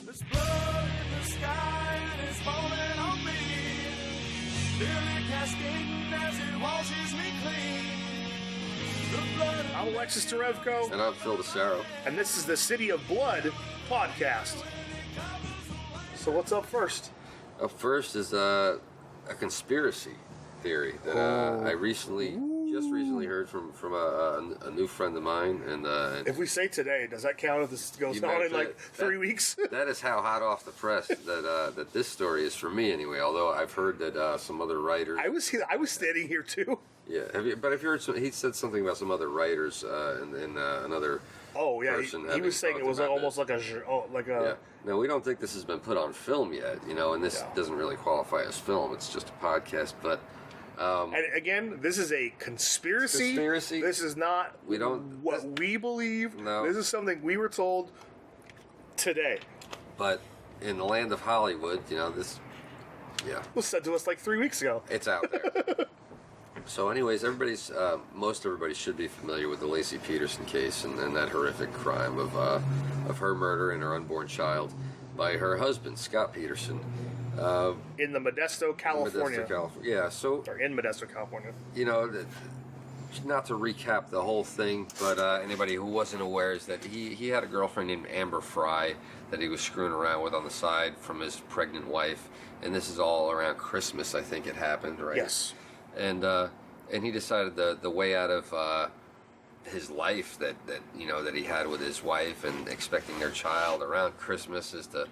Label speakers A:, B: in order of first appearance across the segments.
A: There's blood in the sky and it's falling on me. Feel it cascading as it washes me clean. The blood.
B: I'm Alexis Terevko.
C: And I'm Phil DeSaro.
B: And this is the City of Blood podcast. So what's up first?
C: Up first is a conspiracy theory that I just recently heard from a new friend of mine. And
B: if we say today, does that count if this goes on in like 3 weeks?
C: That is how hot off the press that this story is for me anyway. Although I've heard that some other writers.
B: I was standing here too.
C: Yeah, but if you heard he said something about some other writers and another.
B: Oh yeah, he was saying it was almost like a.
C: Yeah. No, we don't think this has been put on film yet, and this doesn't really qualify as film. It's just a podcast, but.
B: And again, this is a conspiracy. This is not we believe.
C: No.
B: This is something we were told today.
C: But in the land of Hollywood, this. Yeah.
B: It was said to us like 3 weeks ago.
C: It's out there. So anyways, most everybody should be familiar with the Alexis Peterson case and that horrific crime of her murder and her unborn child by her husband, Scott Peterson.
B: In the Modesto, California.
C: Yeah, so...
B: Or in Modesto, California.
C: Not to recap the whole thing, but anybody who wasn't aware is that he had a girlfriend named Amber Fry that he was screwing around with on the side from his pregnant wife. And this is all around Christmas, I think it happened, right?
B: Yes.
C: And he decided the way out of his life that he had with his wife and expecting their child around Christmas is to,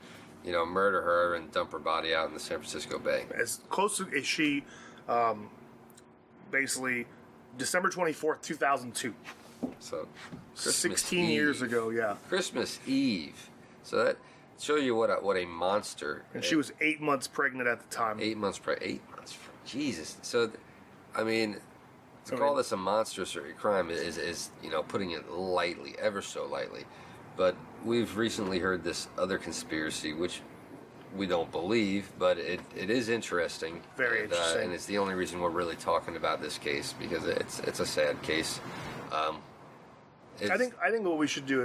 C: murder her and dump her body out in the San Francisco Bay.
B: As close as she, basically, December 24th, 2002.
C: So,
B: 16 years ago, yeah.
C: Christmas Eve. So that shows you what a monster.
B: And she was 8 months pregnant at the time.
C: 8 months pregnant. 8 months. Jesus. So, to call this a monstrous crime is putting it lightly, ever so lightly. But we've recently heard this other conspiracy, which we don't believe, but it is interesting.
B: Very interesting.
C: And it's the only reason we're really talking about this case, because it's a sad case.
B: I think what we should do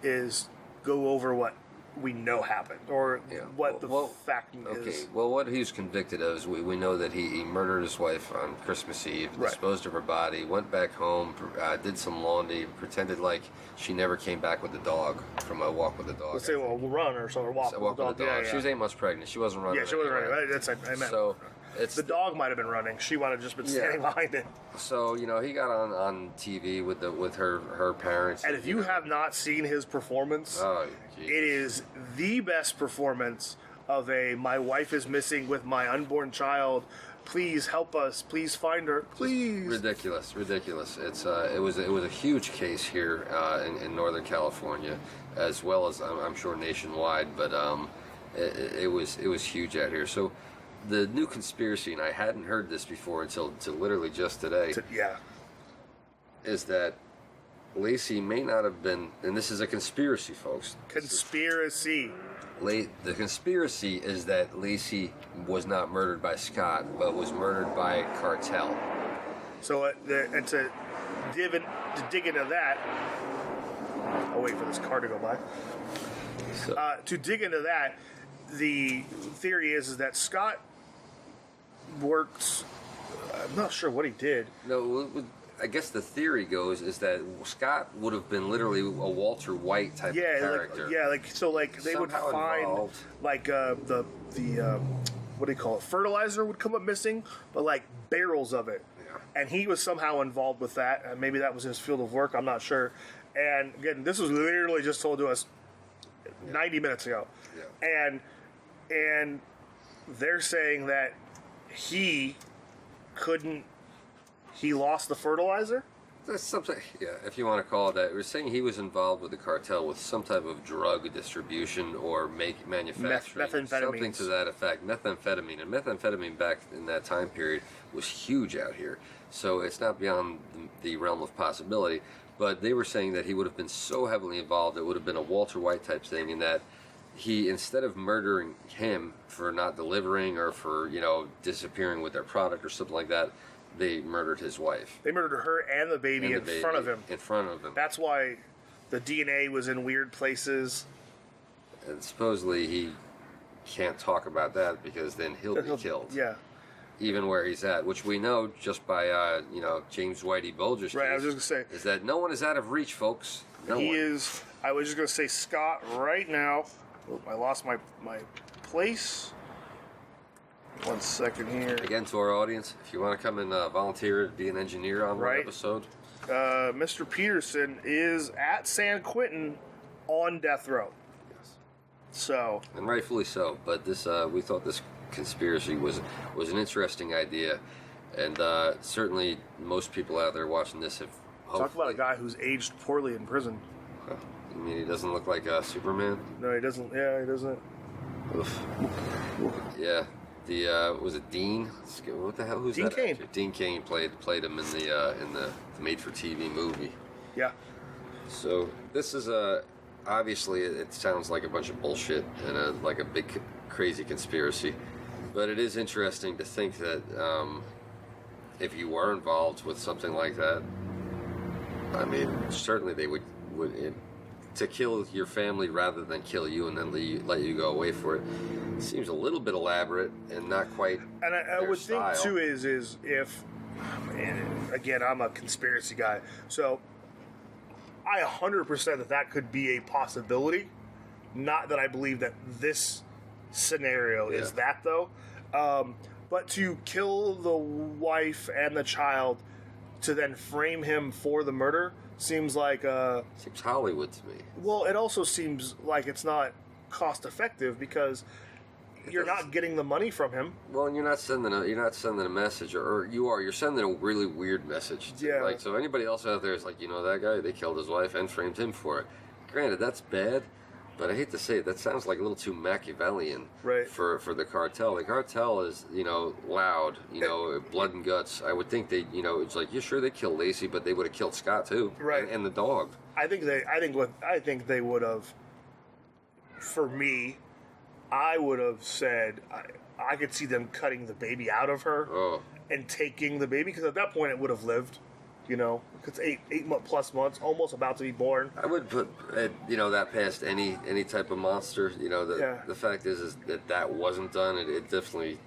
B: is go over what we know happened, or what the fact is.
C: Okay, well, what he was convicted of is we know that he murdered his wife on Christmas Eve, disposed of her body, went back home, did some laundry, pretended like she never came back with the dog from a walk with the dog.
B: Let's say, we'll run or something, walk with the dog.
C: Yeah. She was 8 months pregnant. She wasn't running.
B: Yeah, she wasn't running. That's I meant.
C: So
B: the dog might have been running. She might have just been standing behind it.
C: So he got on TV with her parents.
B: And if you have not seen his performance, it is the best performance of my wife is missing with my unborn child. Please help us. Please find her. Please.
C: Ridiculous. It was a huge case here in Northern California, as well as I'm sure nationwide. But it was huge out here. So the new conspiracy, and I hadn't heard this before until literally just today. Is that Lacey may not have been, and this is a conspiracy, folks.
B: Conspiracy.
C: The conspiracy is that Lacey was not murdered by Scott, but was murdered by cartel.
B: So, and to dig into that, I'll wait for this car to go by. To dig into that, the theory is that Scott worked. I'm not sure what he did.
C: No. I guess the theory goes is that Scott would have been literally a Walter White type of character.
B: They would find involved. The what do you call it? Fertilizer would come up missing, but like barrels of it.
C: Yeah.
B: And he was somehow involved with that. And maybe that was his field of work. I'm not sure. And again, this was literally just told to us 90 minutes ago.
C: Yeah.
B: And they're saying that he lost the fertilizer?
C: That's something, if you want to call it that. We're saying he was involved with the cartel with some type of drug distribution or manufacturing. Something to that effect. Methamphetamine. And methamphetamine back in that time period was huge out here. So it's not beyond the realm of possibility. But they were saying that he would have been so heavily involved, it would have been a Walter White type thing, in that he, instead of murdering him for not delivering or for, disappearing with their product or something like that, they murdered his wife.
B: They murdered her and the baby in front of him.
C: In front of him.
B: That's why the DNA was in weird places.
C: And supposedly he can't talk about that because then he'll be killed.
B: Yeah.
C: Even where he's at, which we know just by James Whitey Bulger's
B: Right,
C: case,
B: I was just gonna say
C: is that no one is out of reach, folks. No one
B: is. I was just gonna say Scott right now. Oh, I lost my place. 1 second here.
C: Again, to our audience, if you want to come and volunteer to be an engineer on one episode,
B: Mr. Peterson is at San Quentin on death row.
C: yes,
B: So,
C: and rightfully so. But this, we thought this conspiracy was an interesting idea, and certainly most people out there watching this have.
B: talk about a guy who's aged poorly in prison.
C: I mean, he doesn't look like Superman.
B: No, he doesn't. Yeah, he doesn't.
C: Oof. Yeah. The was it Dean? What the hell? Who's
B: Dean
C: that?
B: Cain.
C: Actor? Dean Cain played him in the made-for-TV movie.
B: Yeah.
C: So this is obviously it sounds like a bunch of bullshit and like a big crazy conspiracy, but it is interesting to think that if you were involved with something like that, I mean, certainly they would to kill your family rather than kill you and then let you go away for it. Seems a little bit elaborate and not quite.
B: And I would
C: style.
B: think too is if, and again, I'm a conspiracy guy, so I 100% that could be a possibility. Not that I believe that this scenario is that though, but to kill the wife and the child to then frame him for the murder seems like
C: seems Hollywood to me.
B: Well, it also seems like it's not cost effective because you're not getting the money from him.
C: Well, and you're not sending a message, or you're sending a really weird message.
B: Yeah.
C: Like, so anybody else out there is like, that guy, they killed his wife and framed him for it. Granted, that's bad, but I hate to say it, that sounds like a little too Machiavellian.
B: Right.
C: For the cartel. The cartel is, loud, blood and guts. I would think it's like, sure they killed Lacey, but they would have killed Scott too.
B: Right.
C: And the dog.
B: I think they would have. For me, I would have said I could see them cutting the baby out of her and taking the baby because at that point it would have lived. It's 8 plus months, almost about to be born.
C: I would put that past any type of monster. The fact is that wasn't done. It definitely,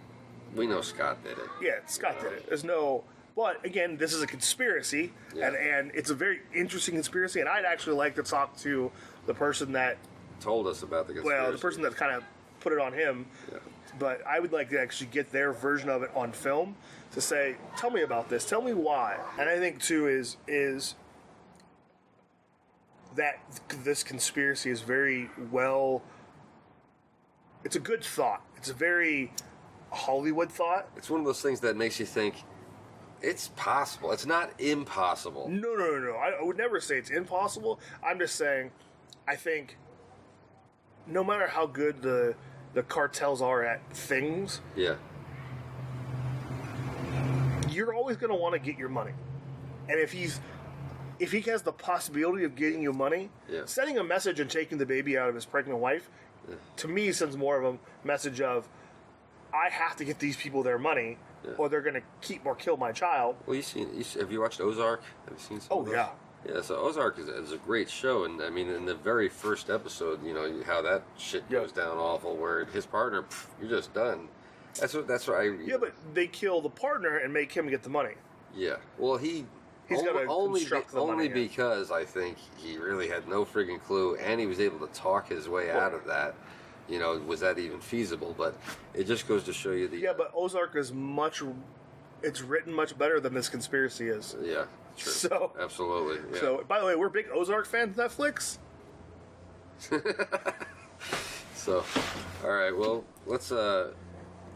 C: we know Scott did it.
B: Yeah, Scott did it. There's no. But again, this is a conspiracy, and it's a very interesting conspiracy. And I'd actually like to talk to the person that
C: told us about the conspiracy.
B: Well, the person that kind of put it on him. Yeah. But I would like to actually get their version of it on film to say, tell me about this, tell me why. And I think too is that this conspiracy is very well. It's a good thought. It's a very Hollywood thought.
C: It's one of those things that makes you think it's possible. It's not impossible.
B: No. I would never say it's impossible. I'm just saying, I think no matter how good the cartels are at things, you're always going to want to get your money. And if he has the possibility of getting you money, sending a message and taking the baby out of his pregnant wife, to me sends more of a message of, I have to get these people their money, or they're going to keep or kill my child.
C: Well, have you watched Ozark? Have you seen some of those?
B: Yeah.
C: Yeah, so Ozark is a great show, and I mean, in the very first episode, how that shit goes down awful, where his partner, you're just done. That's what I.
B: Yeah, but they kill the partner and make him get the money.
C: Yeah, well, he's only because I think he really had no friggin' clue, and he was able to talk his way out of that. Was that even feasible? But it just goes to show you the.
B: Yeah, but Ozark is it's written much better than this conspiracy is.
C: Yeah. True.
B: So
C: absolutely. Yeah.
B: So, by the way, we're big Ozark fans. Netflix.
C: So, all right. Well, let's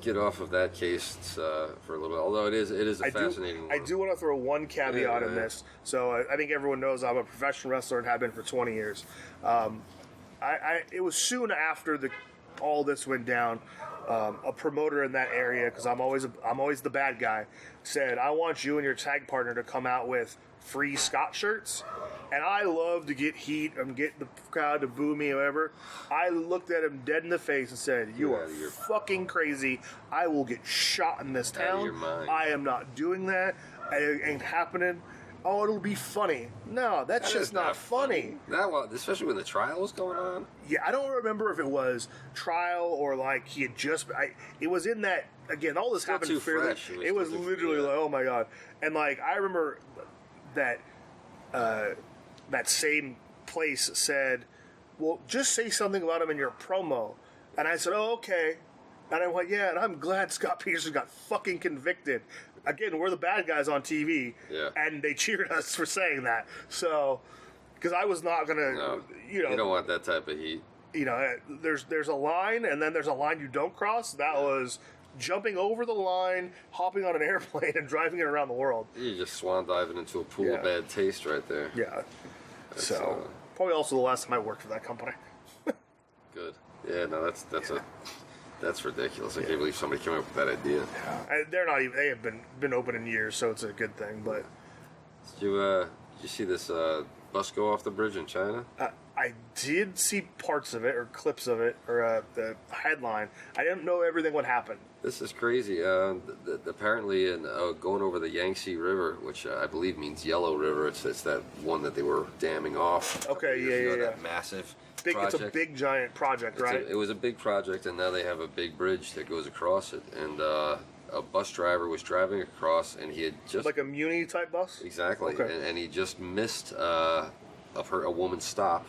C: get off of that case for a little bit. Although it is a fascinating one.
B: I do want to throw one caveat in this. So I think everyone knows I'm a professional wrestler and have been for 20 years. It was soon after all this went down. A promoter in that area, because I'm always the bad guy, said, I want you and your tag partner to come out with free Scott shirts. And I love to get heat and get the crowd to boo me or whatever. I looked at him dead in the face and said, you are fucking crazy. I will get shot in this town.
C: Out of your mind.
B: I am not doing that. It ain't happening. oh, it'll be funny. No, that's just not funny.
C: That was, especially when the trial was going on.
B: Yeah, I don't remember if it was trial or like he had just. It was in that again. All this happened
C: too
B: fairly.
C: fresh.
B: It was literally like, oh my god, and like I remember that that same place said, well, just say something about him in your promo, and I said, oh okay, and I went, yeah, and I'm glad Scott Peterson got fucking convicted. Again, we're the bad guys on TV, and they cheered us for saying that. So, because I was not gonna, you
C: don't want that type of heat.
B: You know, there's a line, and then there's a line you don't cross. That was jumping over the line, hopping on an airplane, and driving it around the world.
C: You're just swan diving into a pool of bad taste right there.
B: Yeah. So probably also the last time I worked for that company.
C: Good. Yeah. No, that's ridiculous. I can't believe somebody came up with that idea.
B: Yeah. They're not even. They have been open in years, so it's a good thing. But
C: did you see this bus go off the bridge in China?
B: I did see parts of it, or clips of it, or the headline. I didn't know everything what happened.
C: This is crazy. Apparently, in going over the Yangtze River, which I believe means Yellow River, it's that one that they were damming off.
B: Okay, yeah.
C: That massive
B: project. It's a big, giant project, right?
C: It was a big project, and now they have a big bridge that goes across it. And a bus driver was driving across, and he had just...
B: Like a Muni type bus?
C: Exactly. Okay. And he just missed a woman's stop.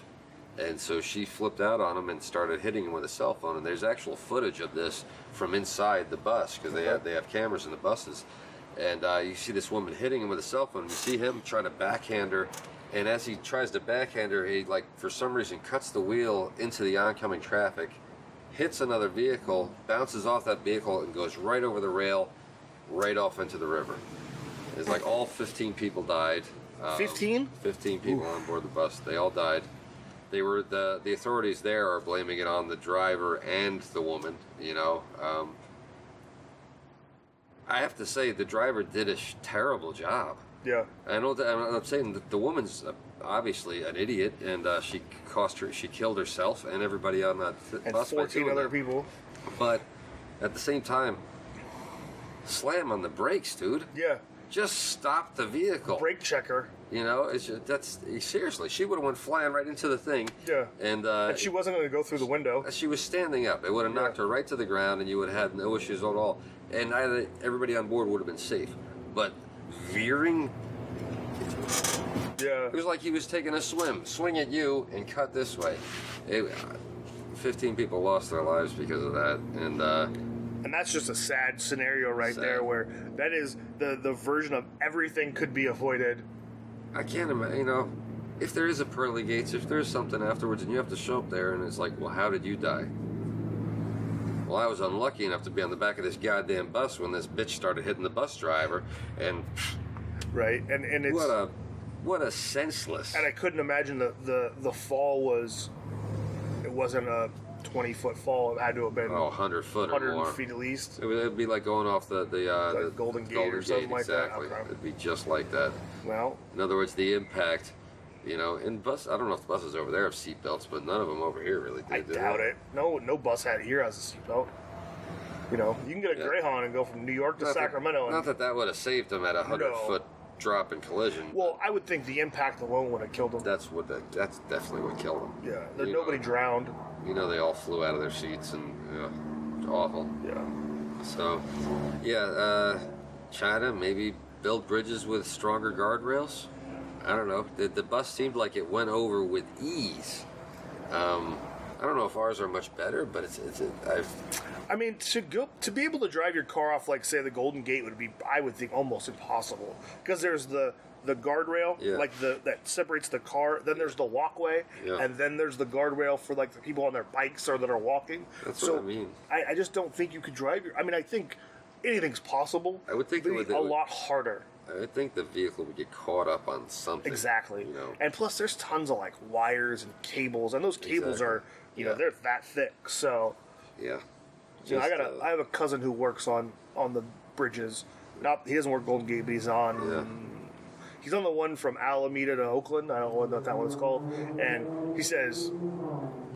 C: And so she flipped out on him and started hitting him with a cell phone. And there's actual footage of this from inside the bus, because they have cameras in the buses. And you see this woman hitting him with a cell phone. You see him try to backhand her. And as he tries to backhand her, he, like, for some reason, cuts the wheel into the oncoming traffic, hits another vehicle, bounces off that vehicle, and goes right over the rail, right off into the river. It's like all 15 people died.
B: 15?
C: 15 people on board the bus. They all died. They were the authorities there are blaming it on the driver and the woman. You know, I have to say the driver did a terrible job.
B: Yeah.
C: I know that I'm saying that the woman's obviously an idiot, and she killed herself and everybody on that bus.
B: And 14 other people.
C: But at the same time, slam on the brakes, dude.
B: Yeah.
C: Just stop the vehicle.
B: Brake checker.
C: You know, it's just, seriously. She would have went flying right into the thing.
B: Yeah.
C: And
B: she wasn't going to go through the window.
C: She was standing up. It would have knocked her right to the ground, and you would have had no issues at all. And everybody on board would have been safe. But veering,
B: it
C: was like he was taking a swing at you and cut this way. 15 people lost their lives because of that,
B: and that's just a sad scenario there, where that is the version of everything could be avoided.
C: I can't imagine, you know, if there is a pearly gates, if there's something afterwards and you have to show up there and it's like, well, how did you die? Well, I was unlucky enough to be on the back of this goddamn bus when this bitch started hitting the bus driver, and...
B: Right, and it's...
C: What a senseless...
B: And I couldn't imagine the fall was... It wasn't a 20-foot fall. It had to have been...
C: 100 foot or more.
B: 100 feet at least.
C: It would be like going off the
B: Golden Gate or something like that.
C: Exactly. It'd be just like that.
B: Well...
C: In other words, the impact... You know, in bus, I don't know if the buses over there have seatbelts, but none of them over here really did.
B: I doubt it. No bus here has a seatbelt. You know, you can get a Greyhound and go from New York to Sacramento.
C: Not that would have saved them at a 100-foot drop in collision.
B: Well, I would think the impact alone would have killed them.
C: That's definitely what killed them.
B: Yeah, nobody drowned.
C: You know, they all flew out of their seats, and awful.
B: Yeah.
C: So, China maybe build bridges with stronger guardrails. I don't know. The bus seemed like it went over with ease. I don't know if ours are much better, but
B: I mean, to be able to drive your car off, like say the Golden Gate, would be, I would think, almost impossible, because there's the guardrail, like that separates the car. Then there's the walkway, and then there's the guardrail for like the people on their bikes or that are walking.
C: That's what I mean.
B: I just don't think you could drive I mean, I think anything's possible.
C: I would think
B: it would be a lot harder.
C: I think the vehicle would get caught up on something.
B: Exactly.
C: You know?
B: And plus, there's tons of like wires and cables, and those cables are, know, they're that thick. So,
C: yeah.
B: You know, I have a cousin who works on the bridges. He doesn't work Golden Gate, but he's on. He's on the one from Alameda to Oakland. I don't know what that one's called. And he says,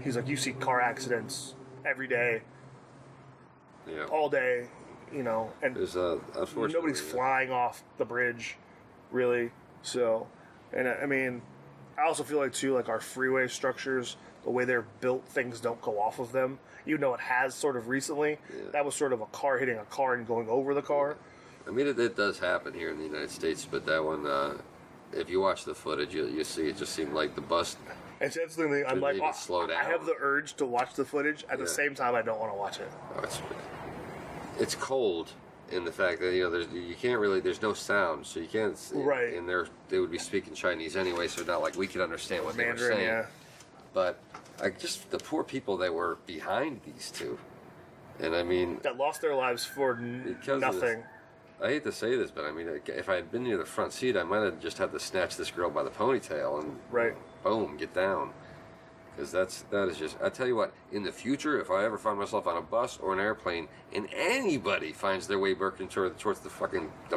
B: he's like, you see car accidents every day, all day. You know, and
C: unfortunately,
B: nobody's flying off the bridge, really. So, and I mean, I also feel like too, like our freeway structures, the way they're built, things don't go off of them. Even though it has sort of recently, that was sort of a car hitting a car and going over the car.
C: I mean, it does happen here in the United States, but that one, if you watch the footage, you see it just seemed like the bus.
B: It's instantly, I'm like,
C: slow down.
B: I have the urge to watch the footage. At the same time, I don't want to watch it.
C: Oh, it's cold in the fact that you can't really. There's no sound, so you can't.
B: Right.
C: And they would be speaking Chinese anyway, so not like we could understand what
B: Mandarin,
C: they were saying.
B: yeah.
C: But the poor people that were behind these two, and I mean
B: that lost their lives for nothing.
C: I hate to say this, but I mean, if I had been near the front seat, I might have just had to snatch this girl by the ponytail and boom, get down. Because that is just. I tell you what, in the future, if I ever find myself on a bus or an airplane, and anybody finds their way working towards the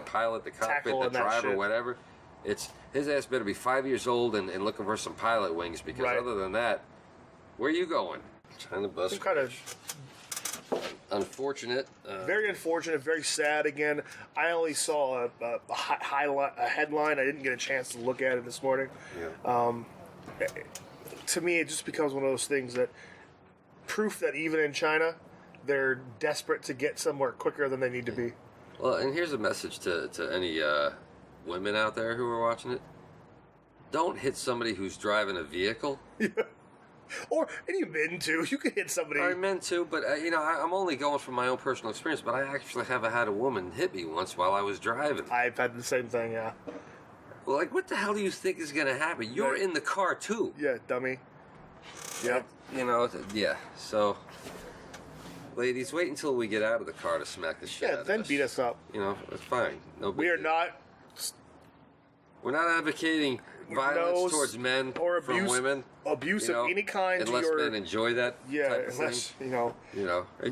C: pilot, the cockpit, the driver, whatever, his ass better be 5 years old and looking for some pilot wings. Because other than that, where are you going? China bus.
B: Some kind of
C: unfortunate.
B: Very unfortunate. Very sad. Again, I only saw a headline. I didn't get a chance to look at it this morning.
C: Yeah.
B: To me, it just becomes one of those things that proof that even in China, they're desperate to get somewhere quicker than they need to be.
C: Well, and here's a message to any women out there who are watching it. Don't hit somebody who's driving a vehicle.
B: Yeah. And you men too. You could hit somebody.
C: I meant to, but I'm only going from my own personal experience. But I actually have had a woman hit me once while I was driving.
B: I've had the same thing, yeah.
C: Well, like, what the hell do you think is going to happen? You're in the car too.
B: Yeah, dummy. Yep.
C: Yeah. So, ladies, wait until we get out of the car to smack the shit out of us.
B: Then beat us up.
C: It's fine. No big
B: We are
C: deal.
B: not.
C: We're not advocating violence towards men
B: or
C: from women.
B: Abuse of any kind.
C: Unless men enjoy that.
B: Yeah,
C: type of
B: unless
C: thing.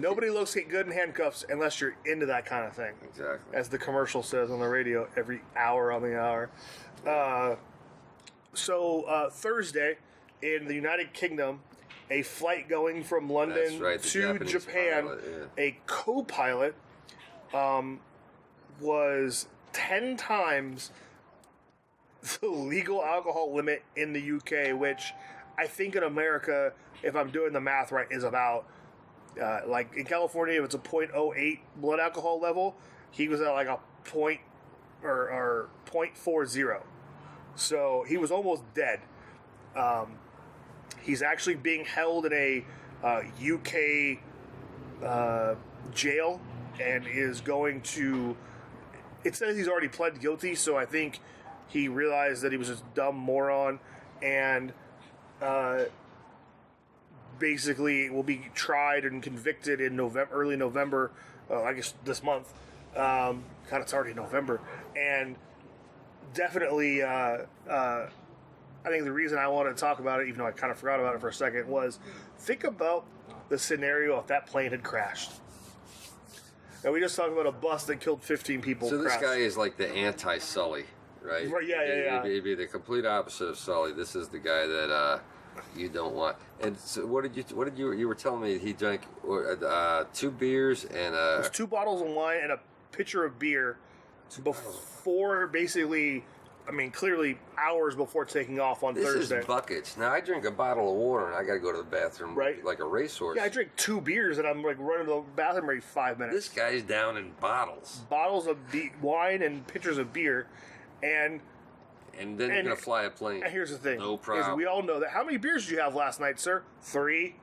B: Nobody looks good in handcuffs unless you're into that kind of thing.
C: Exactly.
B: As the commercial says on the radio every hour on the hour. So Thursday in the United Kingdom, a flight going from London to Japan, a co-pilot was 10 times the legal alcohol limit in the UK, which I think in America, if I'm doing the math right, is about, like in California, if it's a 0.08 blood alcohol level, he was at like a 0.40. So he was almost dead. He's actually being held in a UK jail and is going to. It says he's already pled guilty, so I think he realized that he was a dumb moron and basically will be tried and convicted in early November. I guess this month. God, it's already November, and definitely. I think the reason I wanted to talk about it, even though I kind of forgot about it for a second, was think about the scenario if that plane had crashed. And we just talked about a bus that killed 15 people.
C: So this guy is like the anti-Sully, right?
B: Right, yeah.
C: He'd be the complete opposite of Sully. This is the guy that you don't want. And so what did you were telling me he drank 2 beers and
B: it was 2 bottles of wine and a pitcher of beer before basically. I mean, clearly hours before taking off on Thursday.
C: This is buckets. Now, I drink a bottle of water and I got to go to the bathroom like a racehorse.
B: Yeah, I drink 2 beers and I'm like running to the bathroom every 5 minutes.
C: This guy's down in bottles.
B: Bottles of wine and pitchers of beer. And
C: then you're going to fly a plane.
B: And here's the thing.
C: No problem.
B: Is we all know that. How many beers did you have last night, sir? 3.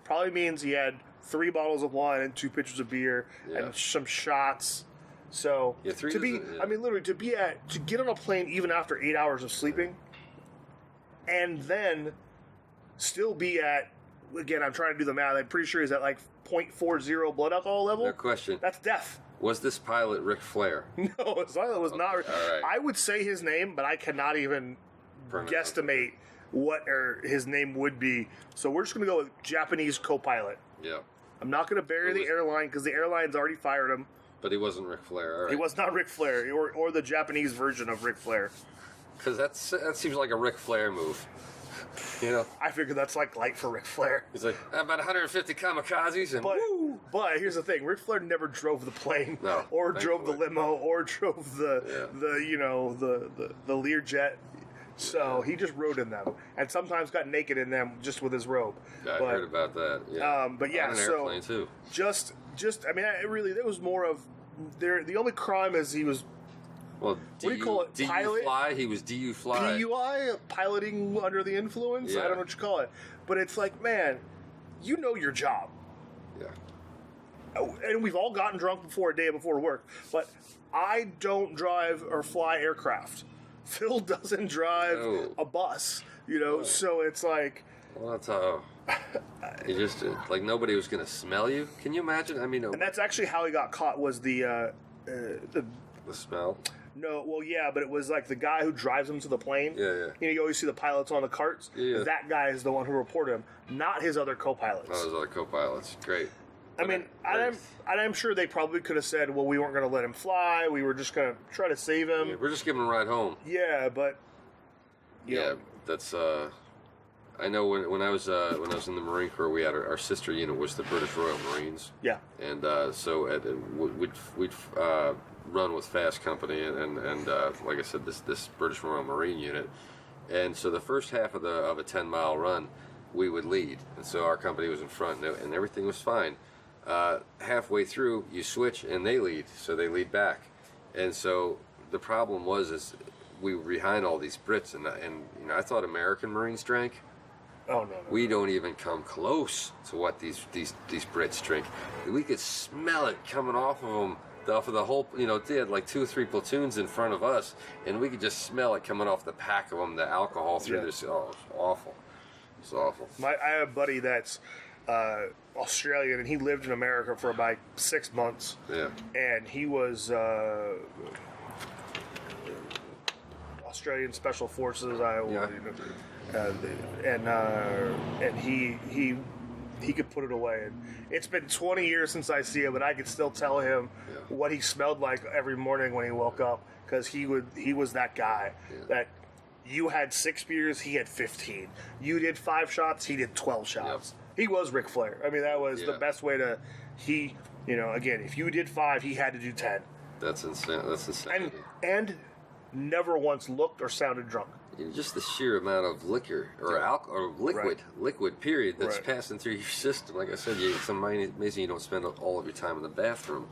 B: Probably means he had 3 bottles of wine and 2 pitchers of beer and some shots. So to get on a plane even after 8 hours of sleeping, and then still be at, again, I'm trying to do the math. I'm pretty sure he's at like 0.40 blood alcohol level.
C: No question.
B: That's death.
C: Was this pilot Ric Flair?
B: No, his pilot was not.
C: All right.
B: I would say his name, but I cannot even guesstimate what his name would be. So we're just going to go with Japanese co-pilot.
C: Yeah.
B: I'm not going to bury the airline because the airline's already fired him.
C: But he wasn't Ric Flair. All right.
B: He was not Ric Flair, or the Japanese version of Ric Flair.
C: Because that seems like a Ric Flair move. I
B: figured that's like light for Ric Flair.
C: He's like, about 150 kamikazes and
B: but
C: woo!
B: But here's the thing: Ric Flair never drove the plane,
C: No,
B: or drove the
C: thankfully.
B: limo, or drove the Learjet. So he just rode in them, and sometimes got naked in them just with his robe.
C: I heard about that. Yeah.
B: But yeah,
C: on an
B: so
C: airplane too.
B: just I mean, there was more of there. The only crime is he was
C: Well,
B: do you call it?
C: DU
B: Pilot?
C: fly? He was DU fly.
B: DUI, piloting under the influence.
C: Yeah.
B: I don't know what you call it, but it's like, man, you know your job.
C: Yeah.
B: Oh, and we've all gotten drunk before a day before work, but I don't drive or fly aircraft. Phil doesn't drive
C: No.
B: a bus, so it's like...
C: Well, that's how... He just, like, nobody was going to smell you. Can you imagine? I mean...
B: And that's actually how he got caught, was the
C: smell?
B: No, well, yeah, but it was like the guy who drives him to the plane.
C: Yeah.
B: You always see the pilots on the carts.
C: Yeah.
B: That guy is the one who reported him, not his other co-pilots.
C: Oh, those other co-pilots. Great.
B: I mean, I'm sure they probably could have said, well, we weren't going to let him fly. We were just going to try to save him.
C: Yeah, we're just giving him a ride home.
B: Yeah, but... you know.
C: That's... I know when I was in the Marine Corps, we had our sister unit was the British Royal Marines.
B: Yeah.
C: And so we'd run with Fast Company and like I said, this British Royal Marine unit. And so the first half of a 10-mile run, we would lead, and so our company was in front, and everything was fine. Halfway through, you switch, and they lead, so they lead back. And so the problem is we were behind all these Brits, and I thought American Marines drank.
B: Oh, no.
C: We don't even come close to what these Brits drink. We could smell it coming off of them, off of the whole, they had like 2 or 3 platoons in front of us, and we could just smell it coming off the pack of them, the alcohol through this. Oh, it's awful. It's awful.
B: I have a buddy that's Australian, and he lived in America for about 6 months. Yeah. And he was Australian Special Forces, and he could put it away. And it's been 20 years since I see him, but I could still tell him what he smelled like every morning when he woke up, because he was that guy that. You had 6 beers, he had 15. You did 5 shots, he did 12 shots. Yep. He was Ric Flair. I mean, that was the best way to... again, if you did 5, he had to do 10.
C: That's insane. That's insane.
B: And never once looked or sounded drunk.
C: Just the sheer amount of liquor or alcohol or liquid period that's passing through your system. Like I said, it's amazing you don't spend all of your time in the bathroom.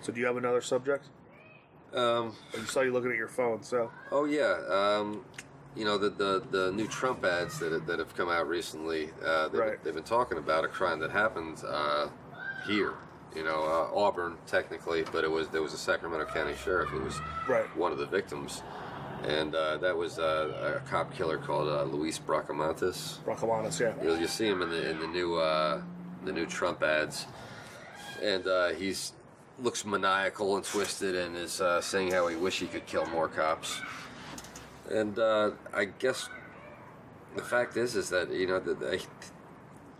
B: So do you have another subject? I saw you looking at your phone, so...
C: Oh, yeah. The new Trump ads that have come out recently, they've been talking about a crime that happened here. Auburn, technically, but there was a Sacramento County sheriff who was one of the victims. And that was a cop killer called Luis Bracamontes.
B: Bracamontes, yeah.
C: You see him in the new Trump ads. And he's... looks maniacal and twisted, and is saying how he wish he could kill more cops. And I guess the fact is that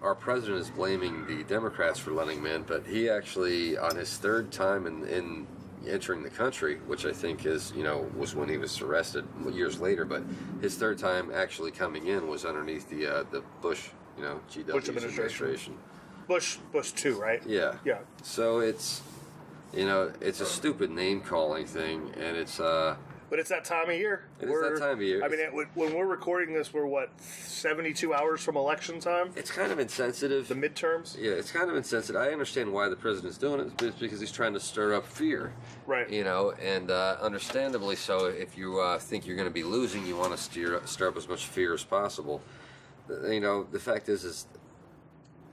C: our president is blaming the Democrats for letting him in, but he actually, on his 3rd time in entering the country, which I think is was when he was arrested years later, but his 3rd time actually coming in was underneath the Bush GW administration.
B: Bush 2, right?
C: Yeah.
B: Yeah.
C: So it's it's a stupid name-calling thing, and it's...
B: But it's that time of year.
C: It is that time of year.
B: I mean, when we're recording this, we're, 72 hours from election time?
C: It's kind of insensitive.
B: The midterms?
C: Yeah, it's kind of insensitive. I understand why the president's doing it. It's because he's trying to stir up fear.
B: Right.
C: And understandably so. If you think you're going to be losing, you want to stir up as much fear as possible. The fact is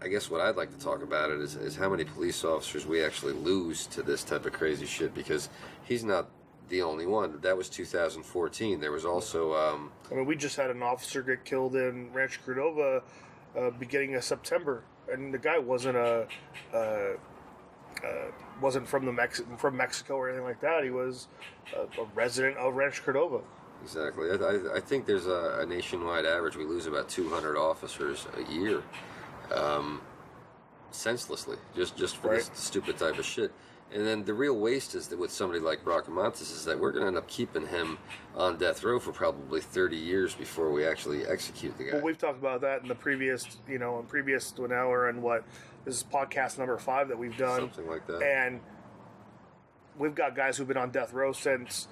C: I guess what I'd like to talk about it is how many police officers we actually lose to this type of crazy shit, because he's not the only one. That was 2014. There was also...
B: I mean, we just had an officer get killed in Rancho Cordova beginning of September, and the guy wasn't wasn't from from Mexico or anything like that. He was a resident of Rancho Cordova.
C: Exactly. I think there's a nationwide average. We lose about 200 officers a year. senselessly, just for this stupid type of shit. And then the real waste is that with somebody like Bracamontes is that we're going to end up keeping him on death row for probably 30 years before we actually execute the guy.
B: Well, we've talked about that in the previous, to an hour, and this is podcast number 5 that we've done.
C: Something like that.
B: And we've got guys who've been on death row since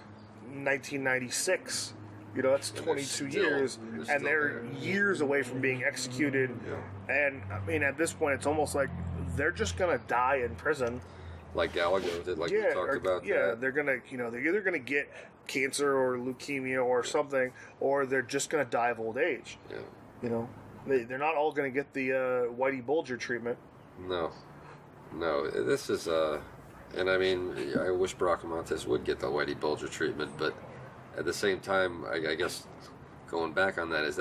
B: 1996. That's 22 years, and they're years away from being executed. Yeah. And I mean, at this point, it's almost like they're just gonna die in prison,
C: like Gallagher did, we talked about.
B: Yeah, they're gonna, they're either gonna get cancer or leukemia or something, or they're just gonna die of old age. Yeah. They're not all gonna get the Whitey Bulger treatment. No.
C: This is and I mean, I wish Bracamontes would get the Whitey Bulger treatment, but at the same time, I guess going back on that is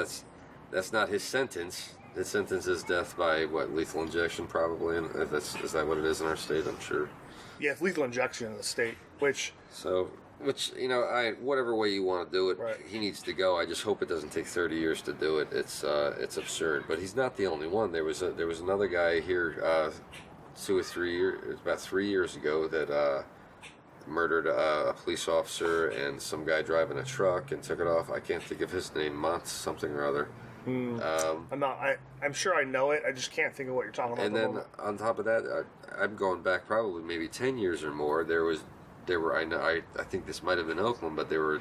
C: that's not his sentence. His sentence is death by lethal injection, probably. And is that what it is in our state? I'm sure.
B: Yeah, it's lethal injection in the state, which
C: whatever way you want to do it,
B: right.
C: He needs to go. I just hope it doesn't take 30 years to do it. It's absurd. But he's not the only one. There was another guy here, 2 or 3 years, about 3 years ago that. Murdered a police officer and some guy driving a truck and took it off. I can't think of his name, Mont something or other.
B: I'm sure I know it. I just can't think of what you're talking about.
C: And then on top of that, I'm going back probably maybe 10 years or more. I think this might have been Oakland, but there were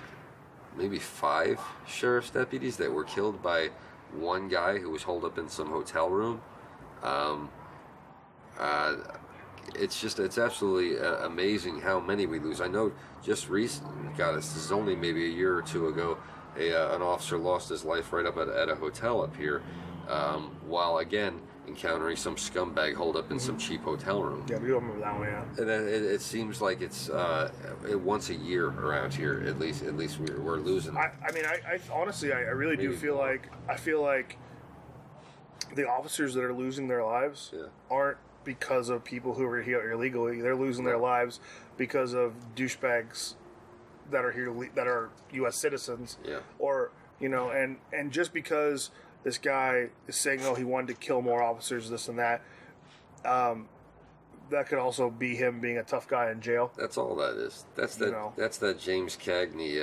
C: maybe 5 sheriff's deputies that were killed by one guy who was holed up in some hotel room. It's absolutely amazing how many we lose. I know just recently, this is only maybe a year or 2 ago, an officer lost his life right up at a hotel up here, while again encountering some scumbag holed up in some cheap hotel room.
B: Yeah, we don't remember that one, yeah.
C: And then it seems like it's once a year around here, at least we're losing.
B: I honestly, I really do feel like the officers that are losing their lives aren't because of people who are here illegally. They're losing their lives because of douchebags that are here, that are U.S. citizens.
C: Yeah.
B: Or, and just because this guy is saying, he wanted to kill more officers, this and that, that could also be him being a tough guy in jail.
C: That's all that is. That's that James Cagney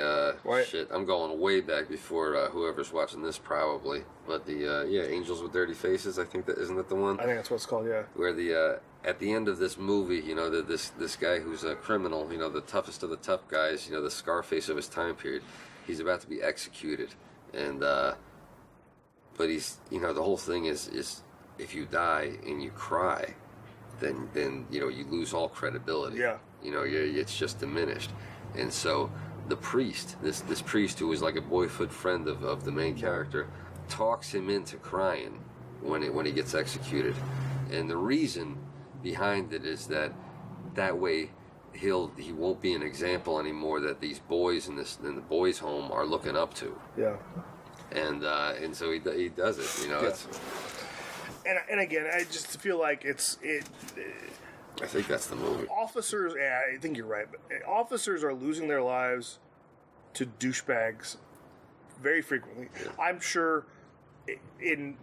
C: shit. I'm going way back before whoever's watching this probably. But the Angels with Dirty Faces, I think isn't that the one?
B: I think that's what it's called, yeah.
C: Where the at the end of this movie, this guy who's a criminal, the toughest of the tough guys, the Scarface of his time period, he's about to be executed, and but he's the whole thing is if you die and you cry, then you lose all credibility.
B: Yeah.
C: It's just diminished. And so the priest, this priest who was like a boyhood friend of the main character, talks him into crying when he gets executed. And the reason behind it is that way he won't be an example anymore that these boys in the boys' home are looking up to.
B: Yeah.
C: And so he does it. It's.
B: And again, I just feel like I
C: think that's the movie.
B: Officers, I think you're right, but officers are losing their lives to douchebags very frequently. Yeah. I'm sure in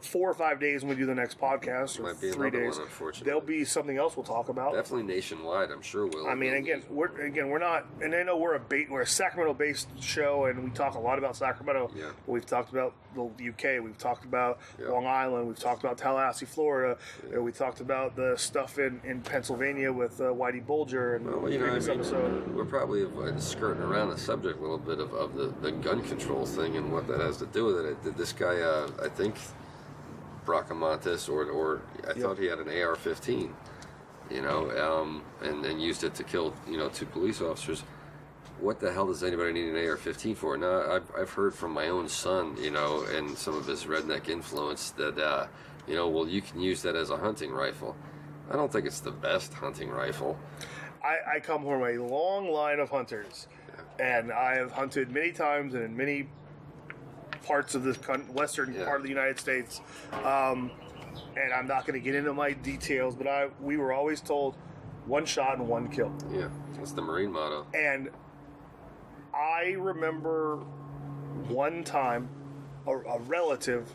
B: 4 or 5 days when we do the next podcast, or 3 days, there'll be something else we'll talk about.
C: Definitely nationwide, I'm sure we'll.
B: I mean, we're not, and I know we're a Sacramento-based show, and we talk a lot about Sacramento.
C: Yeah.
B: We've talked about the UK, we've talked about Long Island, we've talked about Tallahassee, Florida, we talked about the stuff in Pennsylvania with Whitey Bulger and previous episode.
C: We're probably skirting around the subject a little bit of the gun control thing and what that has to do with it. This guy, I think. Bracamontes, or I thought he had an AR-15, and used it to kill, 2 police officers. What the hell does anybody need an AR-15 for? Now, I've heard from my own son, and some of his redneck influence that, you can use that as a hunting rifle. I don't think it's the best hunting rifle.
B: I come from a long line of hunters, and I have hunted many times and in many parts of this western part of the United States, and I'm not going to get into my details, but we were always told 1 shot and 1 kill.
C: Yeah, that's the Marine motto.
B: And I remember one time a relative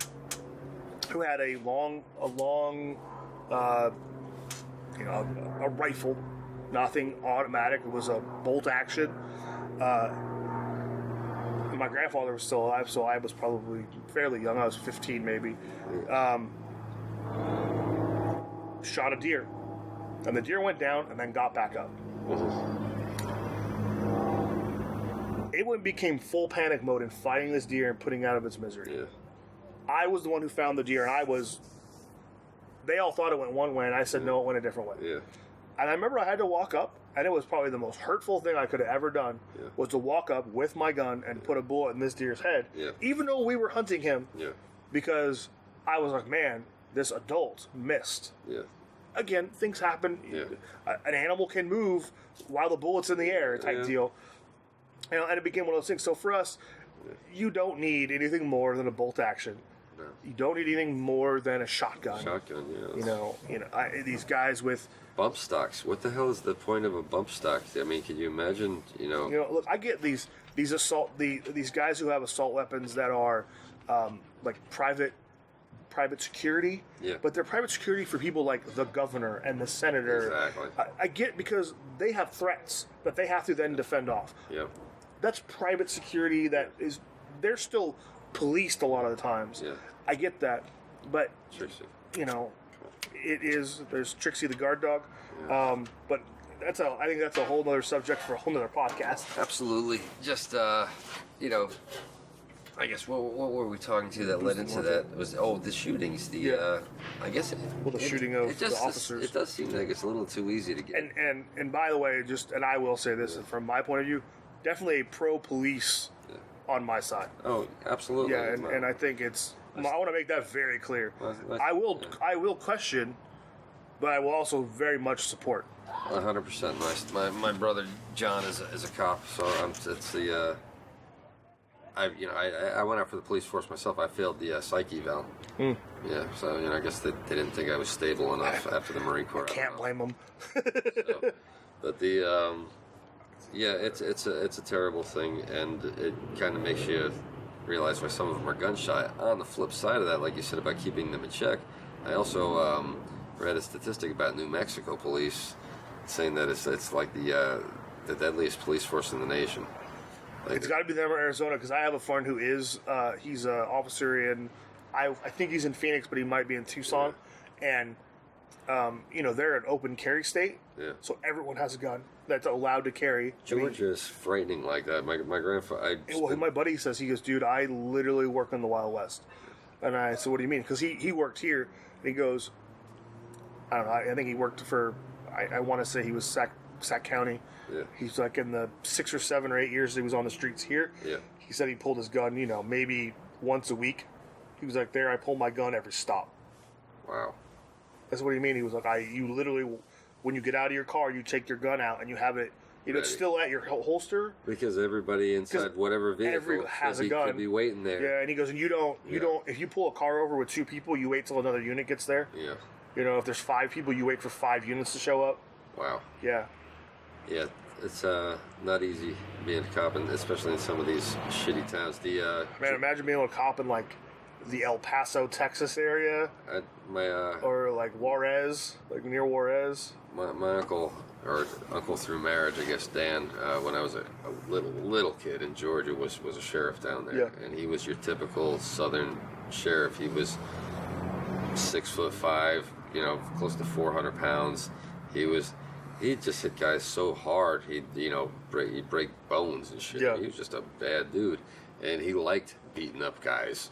B: who had a long a rifle, nothing automatic. It was a bolt action. My grandfather was still alive, so I was probably fairly young. I was 15 maybe. Shot a deer. And the deer went down and then got back up. It became full panic mode in fighting this deer and putting it out of its misery.
C: Yeah.
B: I was the one who found the deer, and they all thought it went one way, and I said, no, it went a different way.
C: Yeah.
B: And I remember I had to walk up, and it was probably the most hurtful thing I could have ever done, was to walk up with my gun and put a bullet in this deer's head, even though we were hunting him, because I was like, man, this adult missed.
C: Yeah.
B: Again, things happen.
C: Yeah.
B: An animal can move while the bullet's in the air type deal. And it became one of those things. So for us, you don't need anything more than a bolt action. No. You don't need anything more than a shotgun. These guys with
C: bump stocks. What the hell is the point of a bump stock? I mean, can you imagine?
B: Look, I get these guys who have assault weapons that are like private security.
C: Yeah.
B: But they're private security for people like the governor and the senator.
C: Exactly.
B: I get, because they have threats that they have to then defend off.
C: Yep.
B: That's private security they're still policed a lot of the times.
C: Yeah.
B: I get that. But,
C: Trixie.
B: there's Trixie the guard dog.
C: Yeah.
B: But I think that's a whole other subject for a whole other podcast.
C: Absolutely. Just, I guess, what were we talking to that led into that? It was, the shootings. I guess
B: the shooting of the officers.
C: It does seem like it's a little too easy to get.
B: And by the way, and I will say this from my point of view, definitely a pro-police on my side.
C: Oh, absolutely.
B: Yeah, and I think I want to make that very clear. I will question, but I will also very much support.
C: 100%. My brother John is a cop, so it's the. I went out for the police force myself. I failed the psych eval. Yeah, so I guess they didn't think I was stable enough after the Marine Corps.
B: I can't blame them.
C: But it's a terrible thing, and it kind of makes you realize why some of them are gun shy. On the flip side of that, like you said about keeping them in check, I also read a statistic about New Mexico police saying that it's like the deadliest police force in the nation. Like
B: it's got to be them or Arizona, because I have a friend who he's an officer in, I think he's in Phoenix, but he might be in Tucson, and they're an open carry state, so everyone has a gun that's allowed to carry.
C: Georgia is frightening like that. My grandfather.
B: My buddy says, he goes, dude, I literally work in the Wild West, and I said, what do you mean? Because he worked here, and he goes, I don't know. I think he worked for, I want to say he was Sac County.
C: Yeah.
B: He's like in the 6 or 7 or 8 years he was on the streets here.
C: Yeah.
B: He said he pulled his gun, maybe once a week. He was like, I pull my gun every stop.
C: Wow.
B: That's what he mean. He was like, you literally, when you get out of your car, you take your gun out and you have it, it's still at your holster.
C: Because everybody inside whatever vehicle
B: has a gun.
C: Could be waiting there.
B: Yeah, and he goes, and you don't, if you pull a car over with 2 people, you wait till another unit gets there.
C: Yeah.
B: If there's 5 people, you wait for 5 units to show up.
C: Wow.
B: Yeah.
C: Yeah, it's not easy being a cop, especially in some of these shitty towns.
B: Man, imagine being a cop in like the El Paso, Texas area, or like Juarez, like near Juarez.
C: My uncle through marriage, I guess, Dan, when I was a little kid in Georgia, was a sheriff down there, and he was your typical Southern sheriff. He was 6'5", close to 400 pounds. He'd just hit guys so hard, he'd break bones and shit.
B: Yeah.
C: He was just a bad dude, and he liked beating up guys.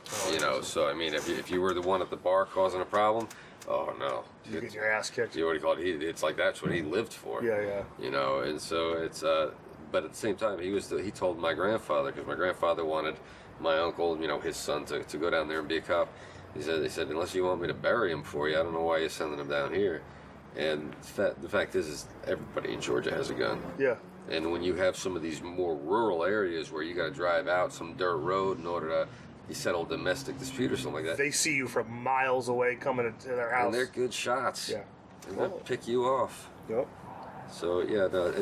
C: So I mean, if you were the one at the bar causing a problem, oh no,
B: you get your ass kicked.
C: You already called it. It's like that's what he lived for.
B: Yeah.
C: And so it's but at the same time, he told my grandfather, because my grandfather wanted my uncle, his son, to go down there and be a cop. He said, unless you want me to bury him for you, I don't know why you're sending him down here. And the fact is everybody in Georgia has a gun.
B: Yeah.
C: And when you have some of these more rural areas where you got to drive out some dirt road in order to settle domestic dispute or something like that,
B: they see you from miles away coming into their house.
C: And they're good shots.
B: Yeah.
C: And they'll pick you off.
B: Yep.
C: So yeah, no,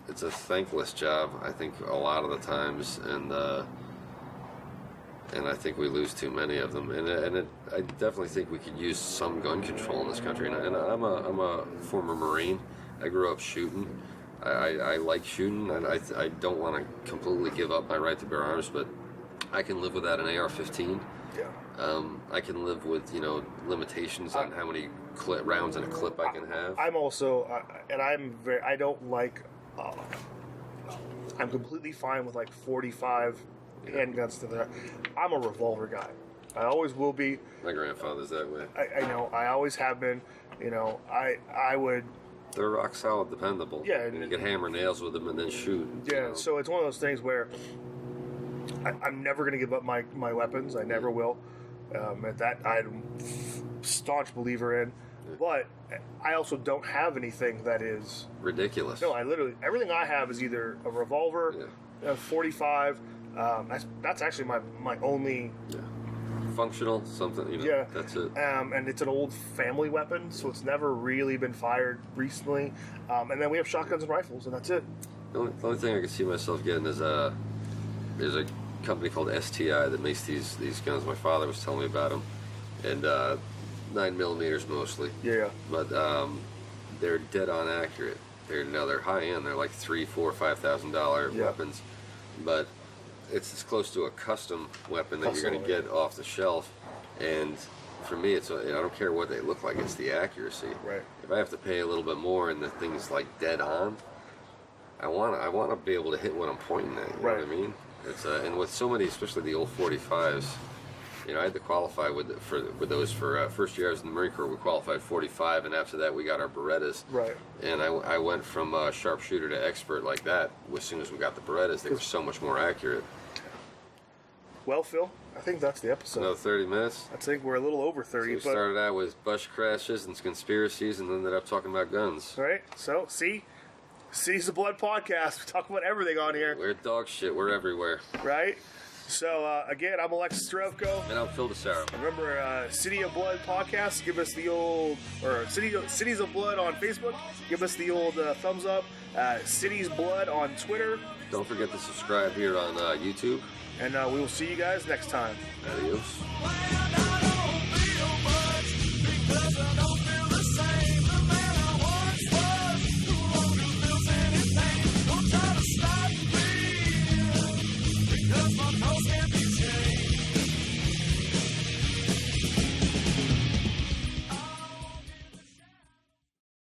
C: it's a thankless job, I think, a lot of the times, and and I think we lose too many of them. I definitely think we could use some gun control in this country. And I'm a former Marine. I grew up shooting. I like shooting, and I don't want to completely give up my right to bear arms, but I can live without an AR-15.
B: Yeah.
C: I can live with limitations on how many rounds in a clip I can have.
B: I'm also, and I don't like. I'm completely fine with like 45 handguns to there. I'm a revolver guy. I always will be.
C: My grandfather's that way.
B: I know. I always have been. I would.
C: They're rock solid, dependable.
B: Yeah,
C: and you can hammer nails with them and then shoot.
B: Yeah, so it's one of those things where I'm never going to give up my weapons. I never will. At that, I'm a staunch believer in. But I also don't have anything that is
C: ridiculous.
B: No, I literally everything I have is either a revolver, a 45. That's actually my only.
C: Yeah. Functional, something, that's it.
B: And it's an old family weapon, so it's never really been fired recently. And then we have shotguns and rifles, and that's it.
C: The only thing I can see myself getting is there's a company called STI that makes these guns. My father was telling me about them, and 9mm mostly.
B: Yeah.
C: But they're dead on accurate. They're high end. They're like $3,000, $4,000, $5,000 weapons, but it's as close to a custom weapon that you're going to get off the shelf. And for me, I don't care what they look like, it's the accuracy.
B: Right.
C: If I have to pay a little bit more and the thing's like dead on, I want to be able to hit what I'm pointing at. You know what I mean? It's and with so many, especially the old 45s, I had to qualify with those for first year I was in the Marine Corps. We qualified 45, and after that we got our Berettas.
B: Right.
C: And I went from sharpshooter to expert like that. As soon as we got the Berettas, they were so much more accurate.
B: Well, Phil, I think that's the episode.
C: Another 30 minutes.
B: I think we're a little over 30.
C: So we started out with bus crashes and conspiracies, and ended up talking about guns.
B: Right. So Cities of Blood podcast. We talk about everything on here.
C: We're dog shit. We're everywhere.
B: Right. So, again, I'm Alexis Strovko.
C: And I'm Phil DeSaro.
B: Remember, City of Blood podcast. Give us the old, or Cities of Blood on Facebook. Give us the old thumbs up. Cities Blood on Twitter.
C: Don't forget to subscribe here on YouTube.
B: And we will see you guys next time.
C: Adios.